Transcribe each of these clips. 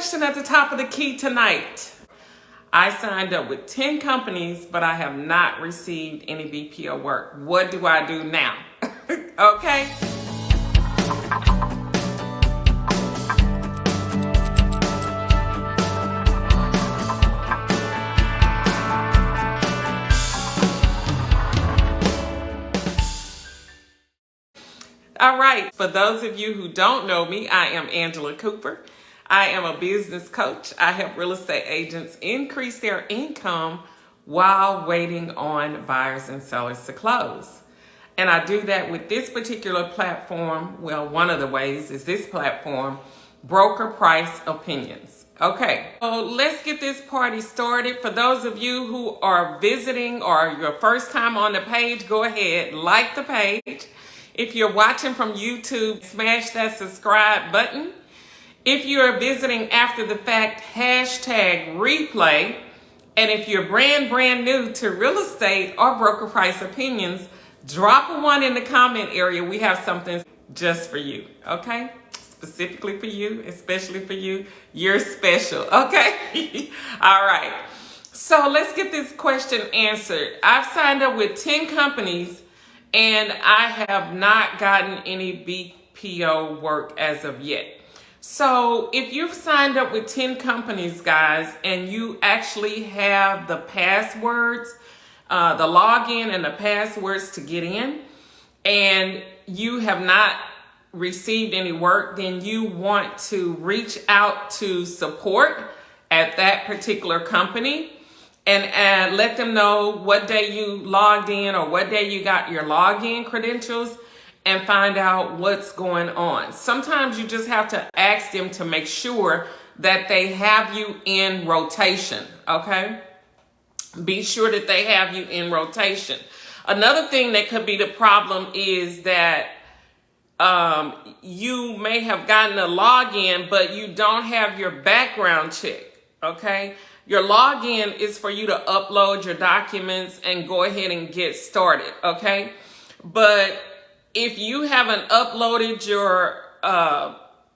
question at the top of the key tonight. I signed up with 10 companies, but I have not received any BPO work. What do I do now? Okay. All right, for those of you who don't know me, I am Angela Cooper. I am a business coach. I help real estate agents increase their income while waiting on buyers and sellers to close. And I do that with this particular platform. Well, one of the ways is this platform, Broker Price Opinions. Okay, so let's get this party started. For those of you who are visiting or your first time on the page, go ahead, like the page. If you're watching from YouTube, smash that subscribe button. If you're visiting after the fact, hashtag replay. And if you're brand new to real estate or Broker Price Opinions, drop a 1 in the comment area. We have something just for you, okay? Specifically for you, especially for you. You're special, okay? All right. So let's get this question answered. I've signed up with 10 companies and I have not gotten any BPO work as of yet. So if you've signed up with 10 companies, guys, and you actually have the passwords, the login and the passwords to get in, and you have not received any work, then you want to reach out to support at that particular company and let them know what day you logged in or what day you got your login credentials and find out what's going on. Sometimes you just have to ask them to make sure that they have you in rotation, okay? Be sure that they have you in rotation. Another thing that could be the problem is that you may have gotten a login, but you don't have your background check, okay? Your login is for you to upload your documents and go ahead and get started, okay? But if you haven't uploaded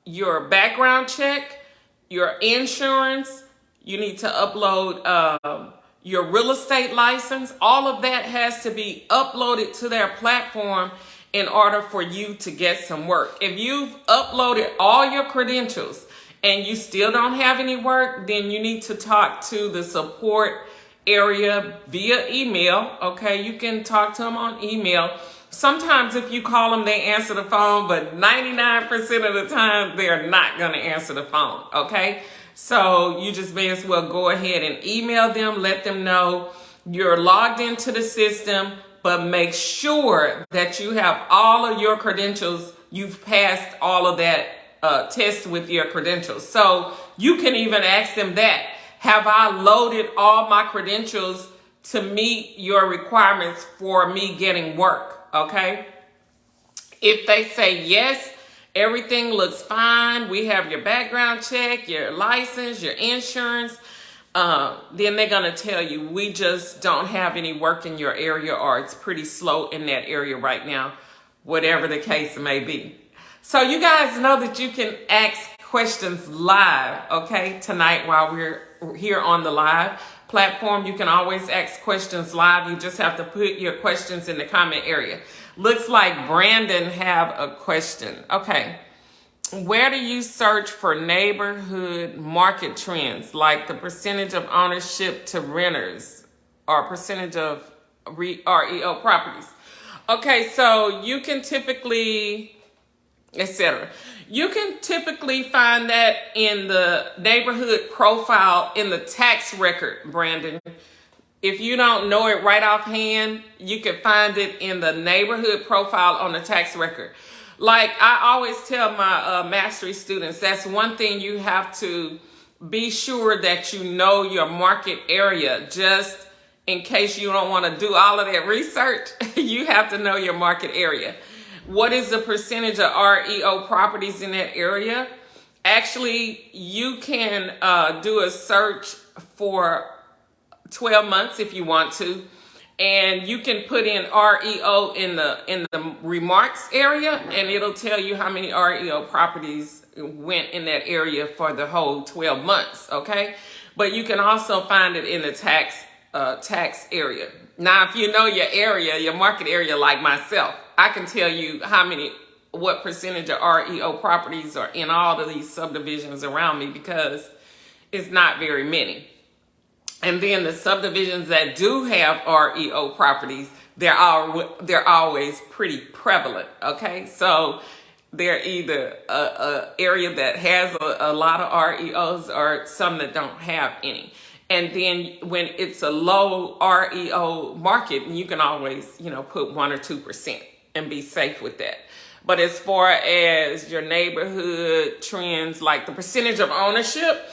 your background check, your insurance, you need to upload your real estate license. All of that has to be uploaded to their platform in order for you to get some work. If you've uploaded all your credentials and you still don't have any work, then you need to talk to the support area via email, okay? You can talk to them on email. Sometimes if you call them, they answer the phone, but 99% of the time, they're not going to answer the phone, okay? So you just may as well go ahead and email them, let them know you're logged into the system, but make sure that you have all of your credentials. You've passed all of that test with your credentials. So you can even ask them that. Have I loaded all my credentials to meet your requirements for me getting work? Okay. If they say yes, everything looks fine, we have your background check, your license, your insurance, then they're going to tell you, we just don't have any work in your area, or it's pretty slow in that area right now, whatever the case may be. So you guys know that you can ask questions live, okay, tonight while we're here on the live platform. You can always ask questions live. You just have to put your questions in the comment area. Looks like Brandon have a question. Okay. Where do you search for neighborhood market trends, like the percentage of ownership to renters or percentage of REO properties? Okay, so you can typically, etc. You can typically find that in the neighborhood profile in the tax record, Brandon. If you don't know it right offhand, you can find it in the neighborhood profile on the tax record. Like I always tell my mastery students, that's one thing you have to be sure that you know your market area. Just in case you don't want to do all of that research, you have to know your market area. What is the percentage of REO properties in that area? Actually, you can do a search for 12 months if you want to, and you can put in REO in the remarks area, and it'll tell you how many REO properties went in that area for the whole 12 months, okay? But you can also find it in the tax area. Now, if you know your area, your market area like myself, I can tell you what percentage of REO properties are in all of these subdivisions around me, because it's not very many. And then the subdivisions that do have REO properties, they're always pretty prevalent, okay? So they're either a area that has a lot of REOs or some that don't have any. And then when it's a low REO market, you can always, put 1 or 2% and be safe with that. But as far as your neighborhood trends, like the percentage of ownership,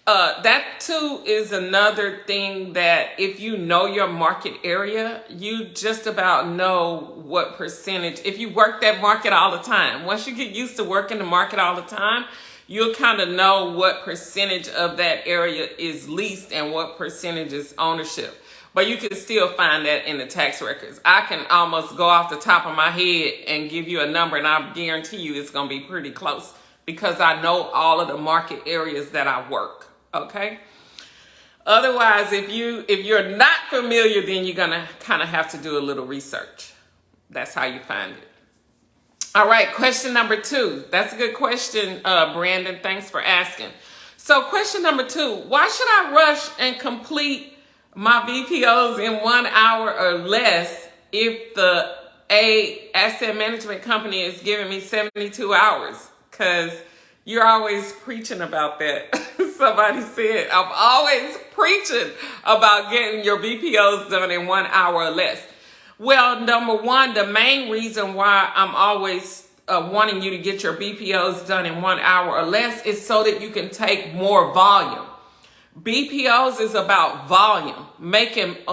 that too is another thing that if you know your market area, you just about know what percentage. If you work that market all the time, once you get used to working the market all the time, you'll kind of know what percentage of that area is leased and what percentage is ownership. But you can still find that in the tax records. I can almost go off the top of my head and give you a number, and I guarantee you it's going to be pretty close because I know all of the market areas that I work. Okay. Otherwise, if you're not familiar, then you're going to kind of have to do a little research. That's how you find it. All right. Question number 2. That's a good question, Brandon. Thanks for asking. So question number 2, why should I rush and complete my BPOs in 1 hour or less if the asset management company is giving me 72 hours? Because you're always preaching about that. Somebody said, I'm always preaching about getting your BPOs done in 1 hour or less. Well, number one, the main reason why I'm always wanting you to get your BPOs done in 1 hour or less is so that you can take more volume. BPOs is about volume. Making a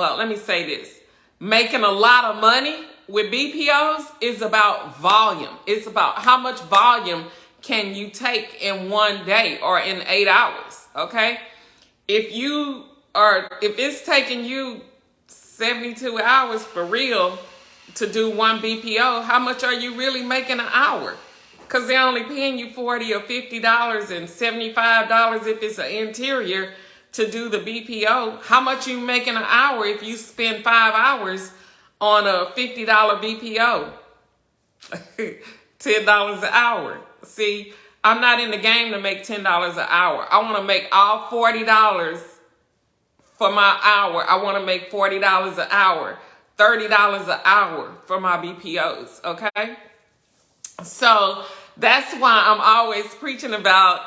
lot of money with BPOs is about volume. It's about how much volume can you take in 1 day or in 8 hours, okay? If it's taking you 72 hours for real to do one BPO, how much are you really making an hour? Because they're only paying you $40 or $50 and $75 if it's an interior to do the BPO. How much you making an hour if you spend 5 hours on a $50 BPO? $10 an hour. See, I'm not in the game to make $10 an hour. I want to make all $40 for my hour. I want to make $40 an hour, $30 an hour for my BPOs, okay? So that's why I'm always preaching about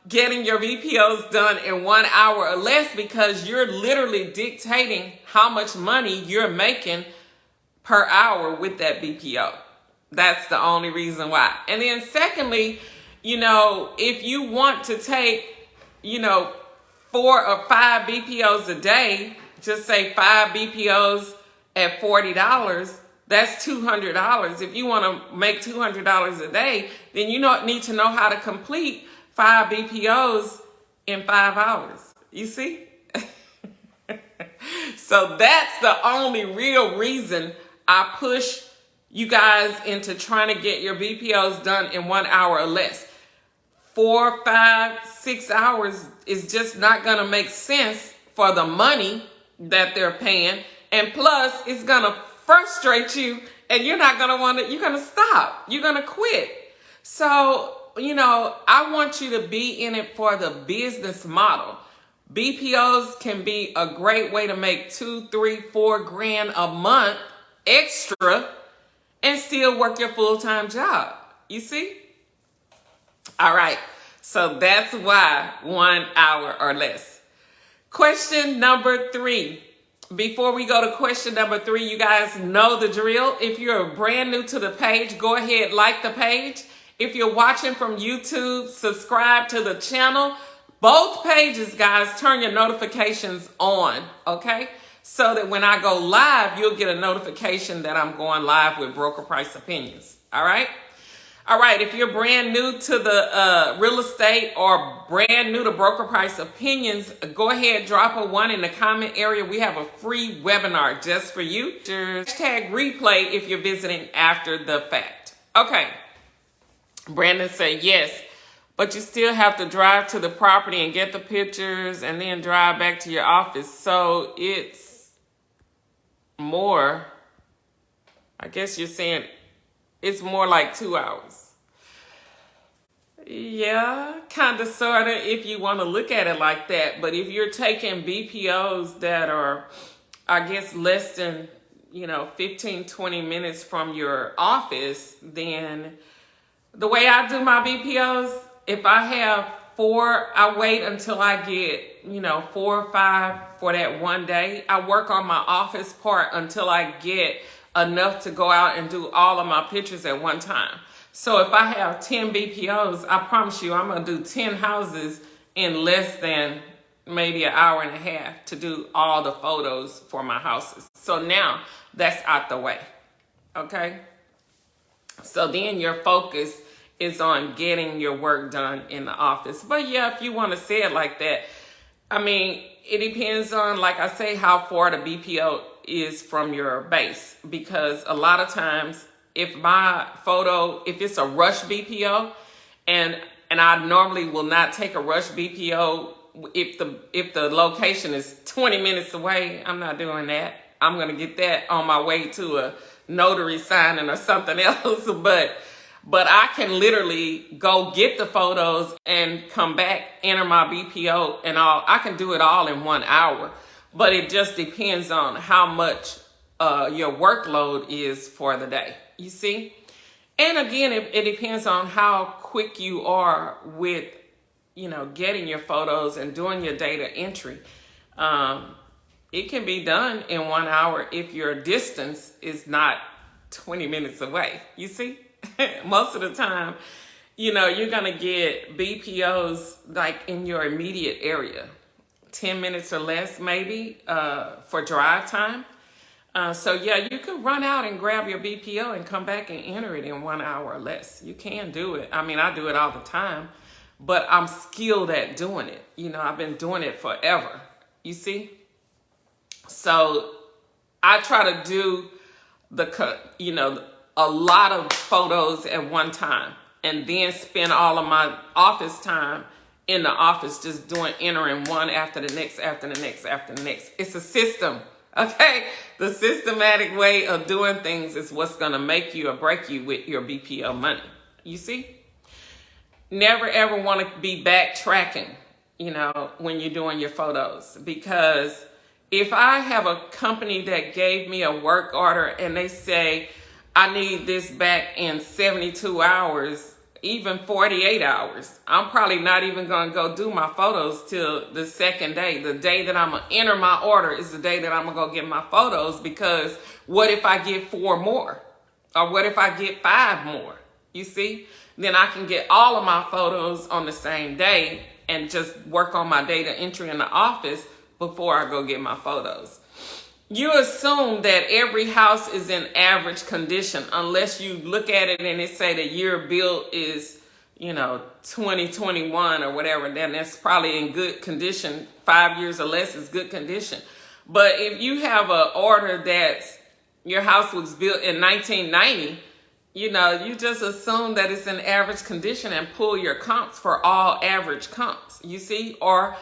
getting your BPOs done in 1 hour or less, because you're literally dictating how much money you're making per hour with that BPO. That's the only reason why. And then secondly, if you want to take, 4 or 5 BPOs a day, just say 5 BPOs at $40, that's $200. If you want to make $200 a day, then you need to know how to complete 5 BPOs in 5 hours. You see? So that's the only real reason I push you guys into trying to get your BPOs done in 1 hour or less. 4, 5, 6 hours is just not going to make sense for the money that they're paying. And plus, it's going to frustrate you, and you're not going to you're going to stop. You're going to quit. So, I want you to be in it for the business model. BPOs can be a great way to make $2, $3, $4 grand a month extra and still work your full-time job. You see? All right. So that's why 1 hour or less. Question number 3. Before we go to question number 3, you guys know the drill. If you're brand new to the page, go ahead, like the page. If you're watching from YouTube, subscribe to the channel. Both pages, guys, turn your notifications on, okay? So that when I go live, you'll get a notification that I'm going live with Broker Price Opinions. All right? All right. If you're brand new to the real estate or brand new to Broker Price Opinions, go ahead, drop a 1 in the comment area. We have a free webinar just for you. Hashtag replay if you're visiting after the fact. Okay. Brandon said yes, but you still have to drive to the property and get the pictures and then drive back to your office. So it's more, I guess you're saying it's more like 2 hours. Yeah, kind of, sort of, if you want to look at it like that. But if you're taking BPOs that are, I guess, less than, 15, 20 minutes from your office, then the way I do my BPOs, if I have 4, I wait until I get, 4 or 5 for that one day. I work on my office part until I get enough to go out and do all of my pictures at one time. So if I have 10 BPOs, I promise you I'm going to do 10 houses in less than maybe an hour and a half to do all the photos for my houses. So now that's out the way. Okay? So then your focus is on getting your work done in the office. But yeah, if you want to say it like that, I mean, it depends on, like I say, how far the BPO is from your base. Because a lot of times, if it's a rush BPO, and I normally will not take a rush BPO if the location is 20 minutes away, I'm not doing that. I'm going to get that on my way to a notary signing or something else. But I can literally go get the photos and come back, enter my BPO and all. I can do it all in 1 hour. But it just depends on how much your workload is for the day. You see? And again, it depends on how quick you are with, getting your photos and doing your data entry. It can be done in 1 hour if your distance is not 20 minutes away. You see? Most of the time, you're going to get BPOs like in your immediate area. 10 minutes or less maybe for drive time. So yeah, you could run out and grab your BPO and come back and enter it in 1 hour or less. You can do it. I mean, I do it all the time, but I'm skilled at doing it. I've been doing it forever. You see? So I try to do a lot of photos at one time and then spend all of my office time in the office just entering one after the next, after the next, after the next. It's a system. Okay, the systematic way of doing things is what's going to make you or break you with your BPO money. You see? Never ever want to be backtracking, when you're doing your photos. Because if I have a company that gave me a work order and they say, I need this back in 72 hours, even 48 hours, I'm probably not even going to go do my photos till the second day. The day that I'm going to enter my order is the day that I'm going to go get my photos, because what if I get 4 more? Or what if I get 5 more? You see? Then I can get all of my photos on the same day and just work on my data entry in the office before I go get my photos. You assume that every house is in average condition unless you look at it and it say the year built is, 2021 or whatever. Then that's probably in good condition. 5 years or less is good condition. But if you have an order that's your house was built in 1990, you just assume that it's in average condition and pull your comps for all average comps. You see? Or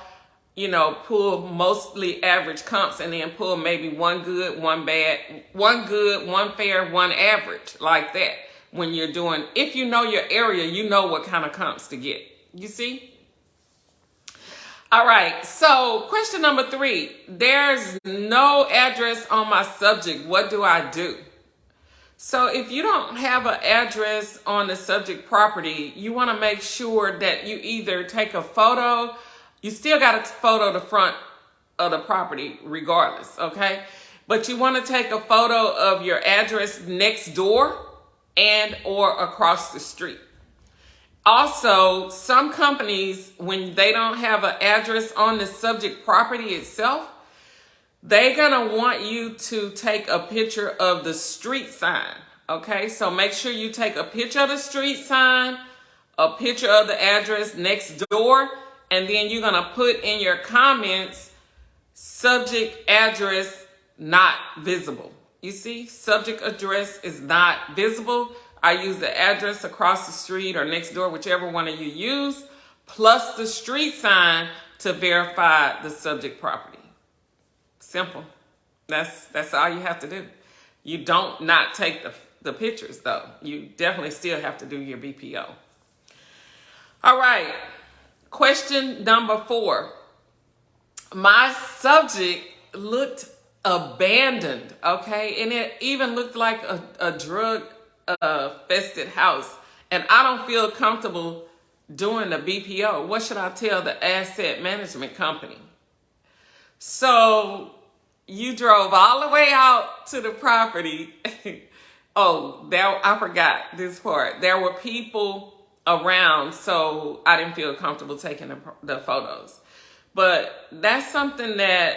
pull mostly average comps and then pull maybe 1 good, 1 bad, 1 good, 1 fair, 1 average, like that. When you're doing, if you know your area, you know what kind of comps to get. You see? All right. So question number 3, there's no address on my subject. What do I do? So if you don't have an address on the subject property, you want to make sure that you either take a photo. You still got to photo the front of the property regardless, okay? But you want to take a photo of your address next door and or across the street. Also, some companies, when they don't have an address on the subject property itself, they're going to want you to take a picture of the street sign, okay? So make sure you take a picture of the street sign, a picture of the address next door, and then you're going to put in your comments, subject address not visible. You see, subject address is not visible. I use the address across the street or next door, whichever one of you use. plus the street sign to verify the subject property. Simple. That's all you have to do. You don't not take the pictures though. You definitely still have to do your BPO. All right. Question number 4. My subject looked abandoned, okay? And it even looked like a drug fested house. And I don't feel comfortable doing the BPO. What should I tell the asset management company? So you drove all the way out to the property. I forgot this part. There were people around, so I didn't feel comfortable taking the photos. But that's something that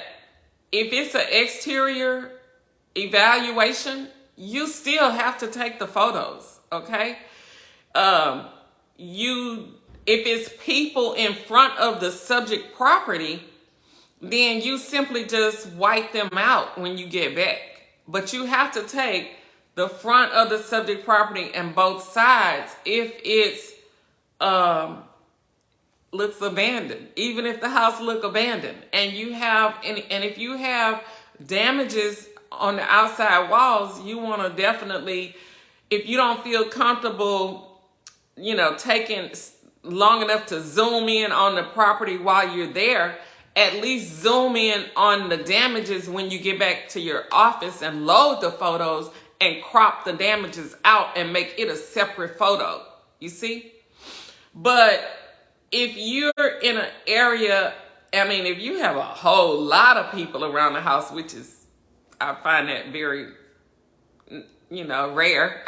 if it's an exterior evaluation, you still have to take the photos, okay? If it's people in front of the subject property, then you simply just wipe them out when you get back. But you have to take the front of the subject property and both sides if it's looks abandoned, even if the house look abandoned, and if you have damages on the outside walls, you want to definitely, if you don't feel comfortable, taking long enough to zoom in on the property while you're there, at least zoom in on the damages when you get back to your office and load the photos and crop the damages out and make it a separate photo. You see? But if you're in an area, if you have a whole lot of people around the house, which is, I find that very, rare.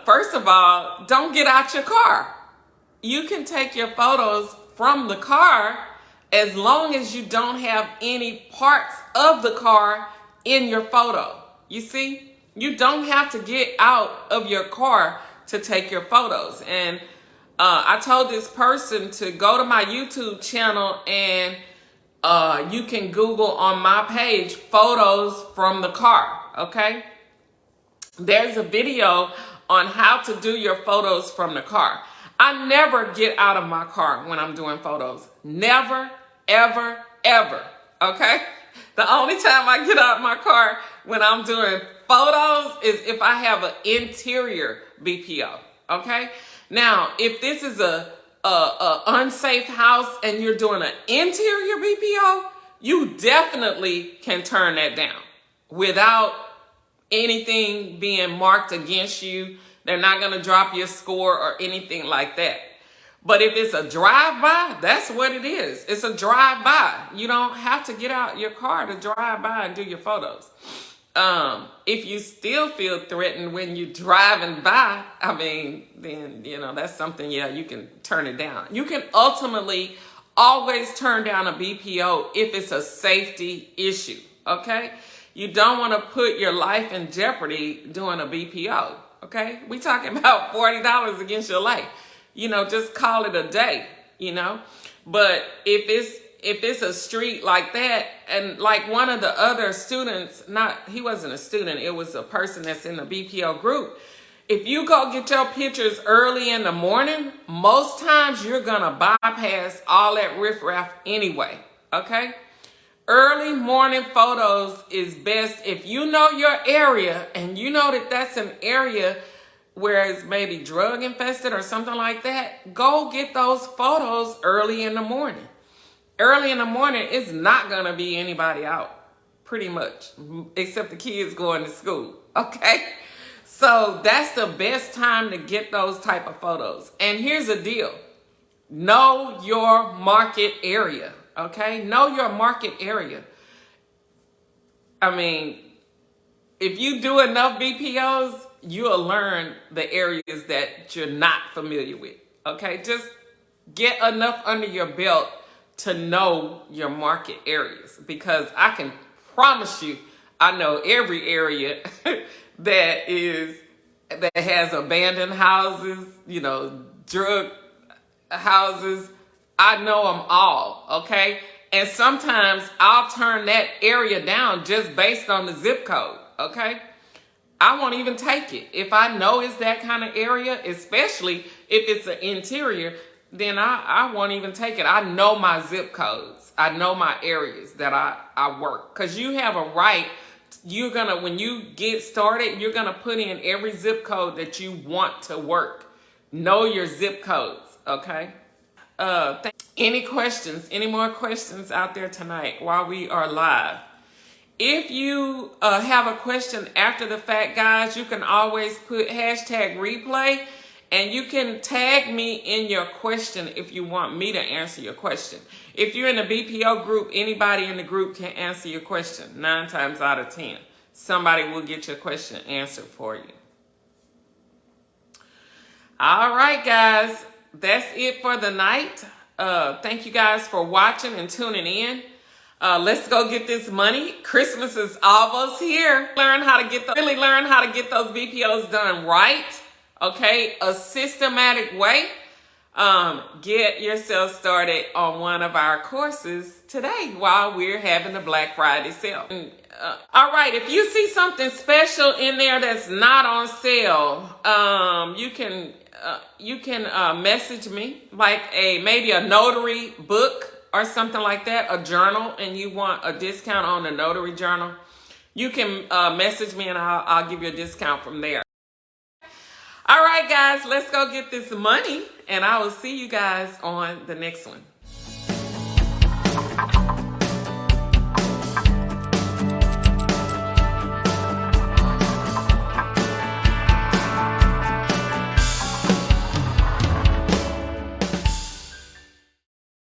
First of all, don't get out your car. You can take your photos from the car as long as you don't have any parts of the car in your photo. You see, you don't have to get out of your car to take your photos. And I told this person to go to my YouTube channel and you can Google on my page photos from the car, okay? There's a video on how to do your photos from the car. I never get out of my car when I'm doing photos. Never, ever, ever, okay? The only time I get out of my car when I'm doing photos is if I have an interior BPO, okay? Now, if this is a unsafe house and you're doing an interior BPO, you definitely can turn that down without anything being marked against you. They're not going to drop your score or anything like that. But if it's a drive-by, that's what it is. It's a drive-by. You don't have to get out your car to drive by and do your photos. If you still feel threatened when you're driving by, then, that's something, you can turn it down. You can ultimately always turn down a BPO if it's a safety issue, okay? You don't want to put your life in jeopardy doing a BPO, okay? We talking about $40 against your life. Just call it a day, But if it's a street like that, and like one of the other students, he wasn't a student, it was a person that's in the BPO group. If you go get your pictures early in the morning, most times you're gonna bypass all that riffraff anyway, okay? Early morning photos is best if you know your area and you know that that's an area where it's maybe drug infested or something like that. Go get those photos early in the morning. Early in the morning, it's not going to be anybody out, pretty much, except the kids going to school, okay? So that's the best time to get those type of photos. And here's the deal. Know your market area, okay? Know your market area. If you do enough BPOs, you'll learn the areas that you're not familiar with, okay? Just get enough under your belt to know your market areas, because I can promise you, I know every area that has abandoned houses, drug houses. I know them all, okay? And sometimes I'll turn that area down just based on the zip code, okay? I won't even take it. If I know it's that kind of area, especially If it's an interior, then I won't even take it. I know my zip codes. I know my areas that I work. Because you have a right, when you get started, you're going to put in every zip code that you want to work. Know your zip codes, okay? Any questions? Any more questions out there tonight while we are live? If you have a question after the fact, guys, you can always put hashtag replay, and you can tag me in your question if you want me to answer your question. If you're in a BPO group, anybody in the group can answer your question. 9 times out of 10, somebody will get your question answered for you. All right, guys, that's it for the night. Thank you guys for watching and tuning in. Let's go get this money. Christmas is almost here. Really learn how to get those BPOs done right. Okay, a systematic way. Get yourself started on one of our courses today while we're having the Black Friday sale. All right, if you see something special in there that's not on sale, you can message me, like maybe a notary book or something like that, a journal, and you want a discount on the notary journal. You can message me and I'll give you a discount from there. All right, guys, let's go get this money, and I will see you guys on the next one.